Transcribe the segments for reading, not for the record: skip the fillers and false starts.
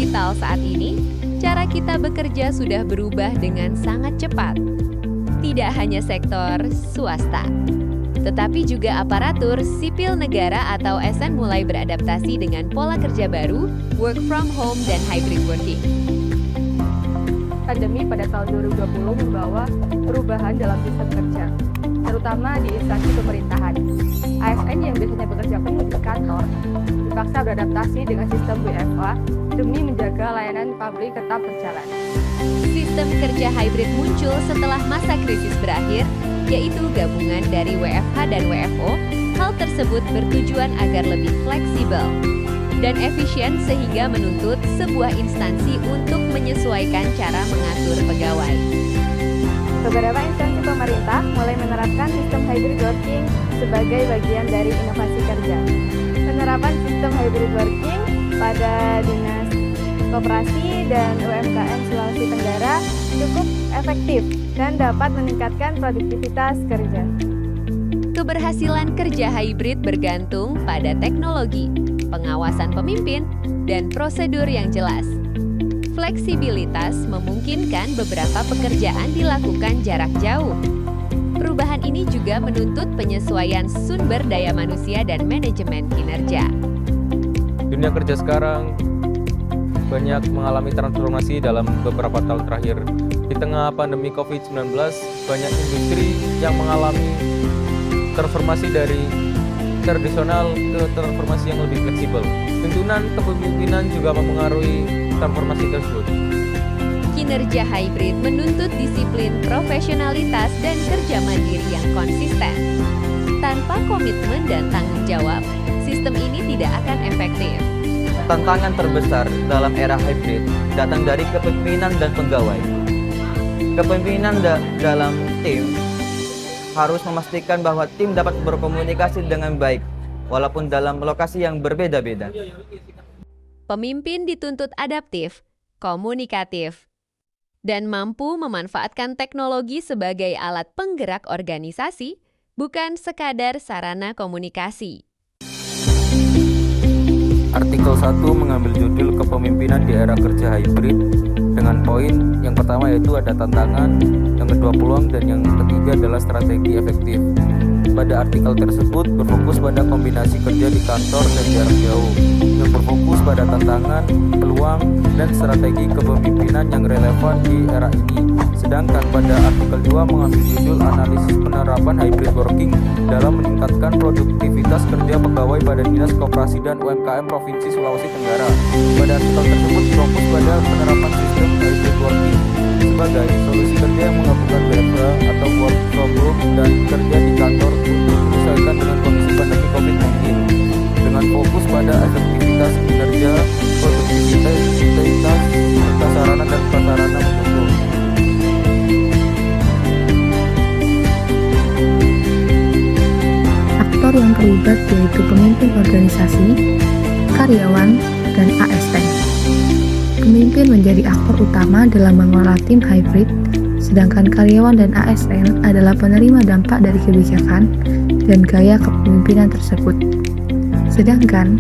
digital saat ini, cara kita bekerja sudah berubah dengan sangat cepat. Tidak hanya sektor swasta, tetapi juga aparatur sipil negara atau ASN mulai beradaptasi dengan pola kerja baru, work from home, dan hybrid working. Pandemi pada tahun 2020 membawa perubahan dalam sistem kerja, terutama di instansi pemerintahan. ASN yang biasanya bekerja penuh di kantor dipaksa beradaptasi dengan sistem WFH demi menjaga layanan publik tetap berjalan. Sistem kerja hybrid muncul setelah masa krisis berakhir, yaitu gabungan dari WFH dan WFO. Hal tersebut bertujuan agar lebih fleksibel dan efisien sehingga menuntut sebuah instansi untuk menyesuaikan cara mengatur pegawai. Beberapa instansi pemerintah mulai menerapkan sistem hybrid working sebagai bagian dari inovasi kerja. Penerapan sistem hybrid working pada Dinas Koperasi dan UMKM Sulawesi Tenggara cukup efektif dan dapat meningkatkan produktivitas kerja. Keberhasilan kerja hybrid bergantung pada teknologi, pengawasan pemimpin, dan prosedur yang jelas. Fleksibilitas memungkinkan beberapa pekerjaan dilakukan jarak jauh. Perubahan ini juga menuntut penyesuaian sumber daya manusia dan manajemen kinerja. Dunia kerja sekarang banyak mengalami transformasi dalam beberapa tahun terakhir. Di tengah pandemi COVID-19, banyak industri yang mengalami transformasi dari tradisional ke transformasi yang lebih fleksibel. Tuntunan kepemimpinan juga mempengaruhi transformasi tersebut. Kinerja hybrid menuntut disiplin, profesionalitas, dan kerja mandiri yang konsisten. Tanpa komitmen dan tanggung jawab, sistem ini tidak akan efektif. Tantangan terbesar dalam era hybrid datang dari kepemimpinan dan pegawai. Kepemimpinan dalam tim harus memastikan bahwa tim dapat berkomunikasi dengan baik, walaupun dalam lokasi yang berbeda-beda. Pemimpin dituntut adaptif, komunikatif, dan mampu memanfaatkan teknologi sebagai alat penggerak organisasi, bukan sekadar sarana komunikasi. Artikel 1 mengambil judul kepemimpinan di era kerja hybrid dengan poin yang pertama yaitu ada tantangan, yang kedua peluang, dan yang ketiga adalah strategi efektif. Pada artikel tersebut berfokus pada kombinasi kerja di kantor dan jarak jauh, yang berfokus pada tantangan, peluang, dan strategi kepemimpinan yang relevan di era ini. Sedangkan pada artikel 2 mengambil judul analisis penerapan hybrid working dalam meningkatkan produktivitas kerja pegawai pada Dinas Koperasi dan UMKM Provinsi Sulawesi Tenggara. Pada artikel tersebut fokus pada penerapan sistem hybrid working sebagai solusi kerja yang menggabungkan WFH atau work from home dan kerja di kantor untuk menyesuaikan dengan kondisi pandemi COVID-19 dengan fokus pada efektivitas kinerja, produktivitas, serta sarana dan prasarana pendukung. Aktor yang terlibat yaitu pemimpin organisasi, karyawan, dan ASN. Pemimpin menjadi aktor utama dalam mengelola tim hybrid, sedangkan karyawan dan ASN adalah penerima dampak dari kebijakan dan gaya kepemimpinan tersebut. Sedangkan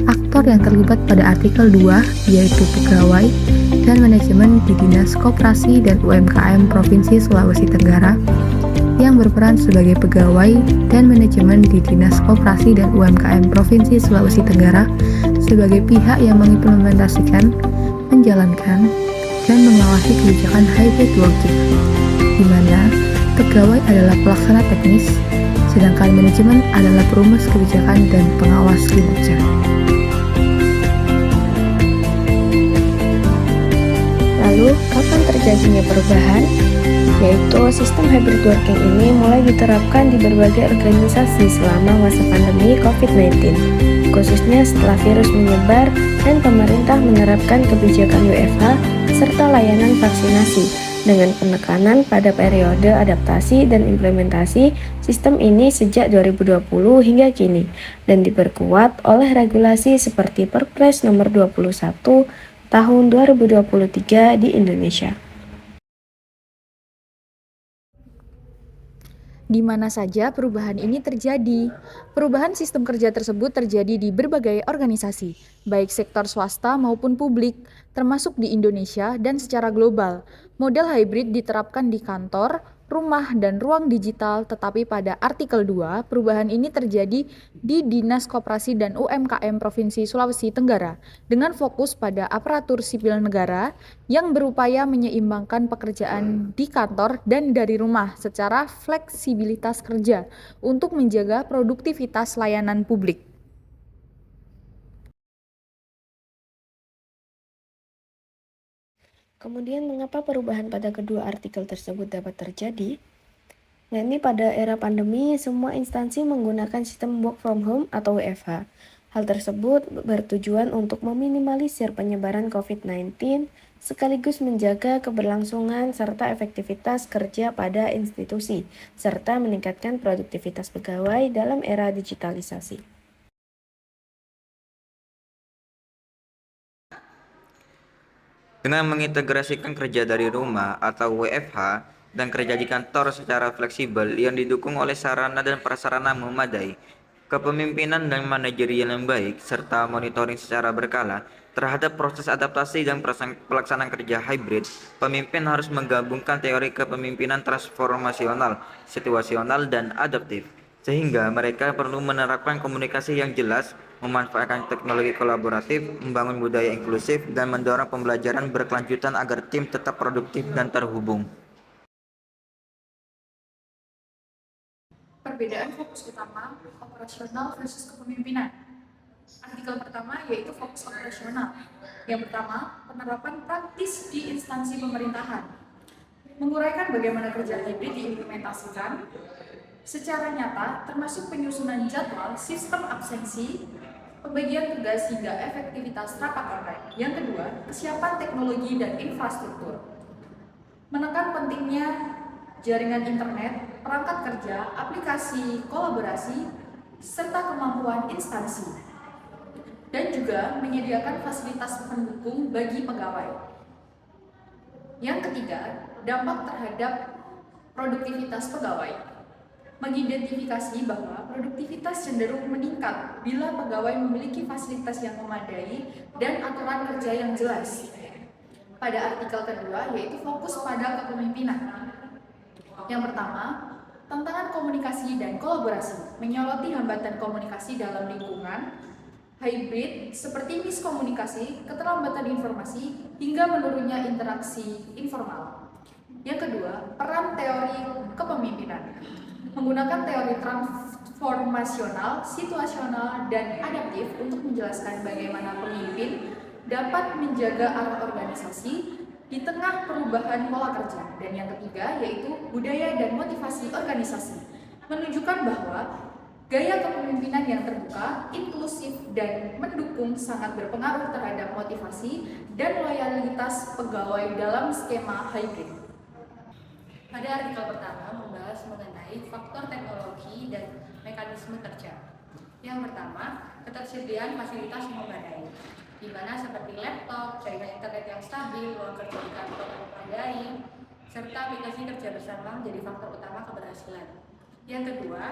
aktor yang terlibat pada artikel 2 yaitu pegawai dan manajemen di Dinas Koperasi dan UMKM Provinsi Sulawesi Tenggara yang berperan sebagai pegawai dan manajemen di Dinas Koperasi dan UMKM Provinsi Sulawesi Tenggara sebagai pihak yang mengimplementasikan, menjalankan, dan mengawasi kebijakan hybrid working, di mana pegawai adalah pelaksana teknis, sedangkan manajemen adalah perumus kebijakan dan pengawas kinerja. Lalu, kapan terjadinya perubahan? Yaitu sistem hybrid working ini mulai diterapkan di berbagai organisasi selama masa pandemi COVID-19, khususnya setelah virus menyebar dan pemerintah menerapkan kebijakan WFH serta layanan vaksinasi dengan penekanan pada periode adaptasi dan implementasi sistem ini sejak 2020 hingga kini dan diperkuat oleh regulasi seperti Perpres nomor 21 tahun 2023 di Indonesia. Di mana saja perubahan ini terjadi? Perubahan sistem kerja tersebut terjadi di berbagai organisasi, baik sektor swasta maupun publik, termasuk di Indonesia dan secara global. Model hybrid diterapkan di kantor, rumah, dan ruang digital, tetapi pada artikel 2, perubahan ini terjadi di Dinas Koperasi dan UMKM Provinsi Sulawesi Tenggara, dengan fokus pada aparatur sipil negara yang berupaya menyeimbangkan pekerjaan di kantor dan dari rumah secara fleksibilitas kerja untuk menjaga produktivitas layanan publik. Kemudian mengapa perubahan pada kedua artikel tersebut dapat terjadi? Yakni pada era pandemi, semua instansi menggunakan sistem work from home atau WFH. Hal tersebut bertujuan untuk meminimalisir penyebaran COVID-19 sekaligus menjaga keberlangsungan serta efektivitas kerja pada institusi, serta meningkatkan produktivitas pegawai dalam era digitalisasi. Dengan mengintegrasikan kerja dari rumah atau WFH dan kerja di kantor secara fleksibel yang didukung oleh sarana dan prasarana memadai, kepemimpinan dan manajerial yang baik, serta monitoring secara berkala terhadap proses adaptasi dan pelaksanaan kerja hybrid, pemimpin harus menggabungkan teori kepemimpinan transformasional, situasional, dan adaptif, sehingga mereka perlu menerapkan komunikasi yang jelas, memanfaatkan teknologi kolaboratif, membangun budaya inklusif, dan mendorong pembelajaran berkelanjutan agar tim tetap produktif dan terhubung. Perbedaan fokus utama operasional versus kepemimpinan. Artikel pertama yaitu fokus operasional. Yang pertama, penerapan praktis di instansi pemerintahan. Menguraikan bagaimana kerja hybrid diimplementasikan secara nyata, termasuk penyusunan jadwal, sistem absensi, pembagian tugas hingga efektivitas rapat online. Yang kedua, kesiapan teknologi dan infrastruktur. Menekan pentingnya jaringan internet, perangkat kerja, aplikasi kolaborasi, serta kemampuan instansi. Dan juga menyediakan fasilitas pendukung bagi pegawai. Yang ketiga, dampak terhadap produktivitas pegawai. Mengidentifikasi bahwa produktivitas cenderung meningkat bila pegawai memiliki fasilitas yang memadai dan aturan kerja yang jelas. Pada artikel kedua, yaitu fokus pada kepemimpinan. Yang pertama, tantangan komunikasi dan kolaborasi, menyoroti hambatan komunikasi dalam lingkungan hybrid seperti miskomunikasi, keterlambatan informasi, hingga menurunnya interaksi informal. Yang kedua, peran teori kepemimpinan. Menggunakan teori transformasional, situasional, dan adaptif untuk menjelaskan bagaimana pemimpin dapat menjaga arah organisasi di tengah perubahan pola kerja. Dan yang ketiga yaitu budaya dan motivasi organisasi, menunjukkan bahwa gaya kepemimpinan yang terbuka, inklusif, dan mendukung sangat berpengaruh terhadap motivasi dan loyalitas pegawai dalam skema hybrid. Pada artikel pertama membahas mengenai faktor teknologi dan mekanisme kerja. Yang pertama, ketersediaan fasilitas memadai, di mana seperti laptop, jaringan internet yang stabil, ruang kerja di kantor yang memadai, serta aplikasi kerja bersama menjadi faktor utama keberhasilan. Yang kedua,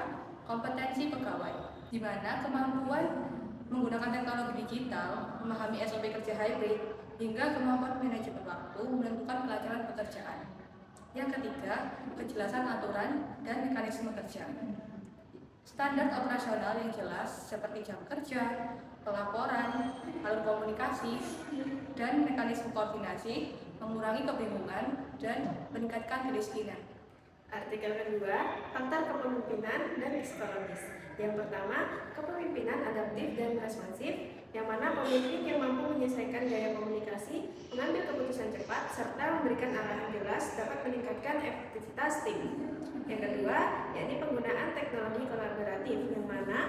kompetensi pegawai, di mana kemampuan menggunakan teknologi digital, memahami SOP kerja hybrid, hingga kemampuan manajemen waktu menentukan kelancaran pekerjaan. Yang ketiga, kejelasan aturan dan mekanisme kerja. Standar operasional yang jelas seperti jam kerja, pelaporan, alur komunikasi, dan mekanisme koordinasi mengurangi kebingungan dan meningkatkan kedisiplinan. Artikel kedua, faktor kepemimpinan dan psikologis. Yang pertama, kepemimpinan adaptif dan responsif, yang mana pemimpin yang mampu menyelesaikan gaya komunikasi, mengambil keputusan cepat, serta memberikan arahan jelas dapat meningkatkan efektivitas tim. Yang kedua, yakni penggunaan teknologi kolaboratif, yang mana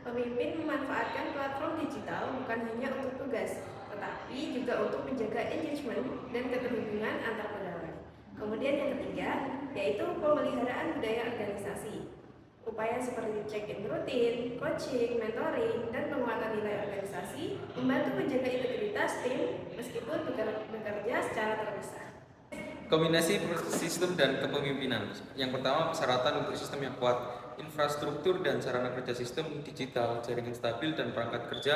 pemimpin memanfaatkan platform digital bukan hanya untuk tugas, tetapi juga untuk menjaga engagement dan keterhubungan antar pegawai. Kemudian yang ketiga, yaitu pemeliharaan budaya organisasi. Upaya seperti check-in rutin, coaching, mentoring, dan penguatan nilai organisasi membantu menjaga integritas tim meskipun bekerja secara terpisah. Kombinasi sistem dan kepemimpinan. Yang pertama, persyaratan untuk sistem yang kuat. Infrastruktur dan sarana kerja sistem digital, jaringan stabil dan perangkat kerja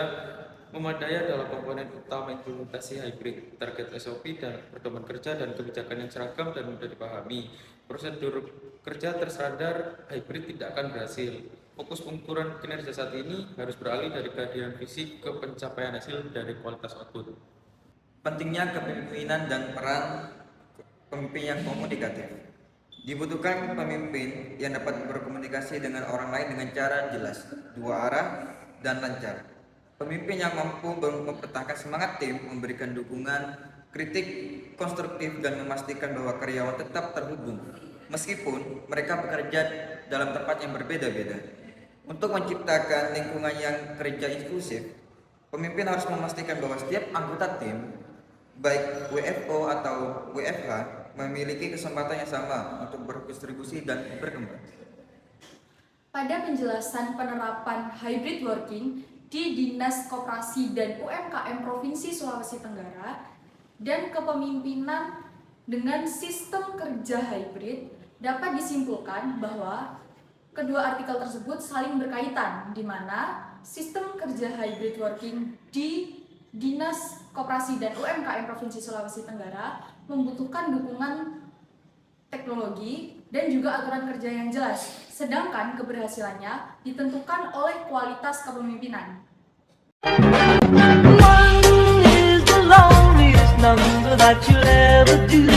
memadai adalah komponen utama implementasi hybrid. Target SOP dan pedoman kerja dan kebijakan yang seragam dan mudah dipahami. Prosedur kerja terstandar hybrid tidak akan berhasil. Fokus pengukuran kinerja saat ini harus beralih dari kehadiran fisik ke pencapaian hasil dari kualitas output. Pentingnya kepemimpinan dan peran pemimpin yang komunikatif. Dibutuhkan pemimpin yang dapat berkomunikasi dengan orang lain dengan cara jelas, dua arah, dan lancar. Pemimpin yang mampu mempertahankan semangat tim, memberikan dukungan, kritik konstruktif, dan memastikan bahwa karyawan tetap terhubung, meskipun mereka bekerja dalam tempat yang berbeda-beda. Untuk menciptakan lingkungan yang kerja inklusif, pemimpin harus memastikan bahwa setiap anggota tim, baik WFO atau WFH, memiliki kesempatan yang sama untuk berkontribusi dan berkembang. Pada penjelasan penerapan hybrid working di Dinas Koperasi dan UMKM Provinsi Sulawesi Tenggara dan kepemimpinan dengan sistem kerja hybrid, dapat disimpulkan bahwa kedua artikel tersebut saling berkaitan, di mana sistem kerja hybrid working di Dinas Koperasi dan UMKM Provinsi Sulawesi Tenggara membutuhkan dukungan teknologi dan juga aturan kerja yang jelas, sedangkan keberhasilannya ditentukan oleh kualitas kepemimpinan. One is the loneliest number that you'll ever do.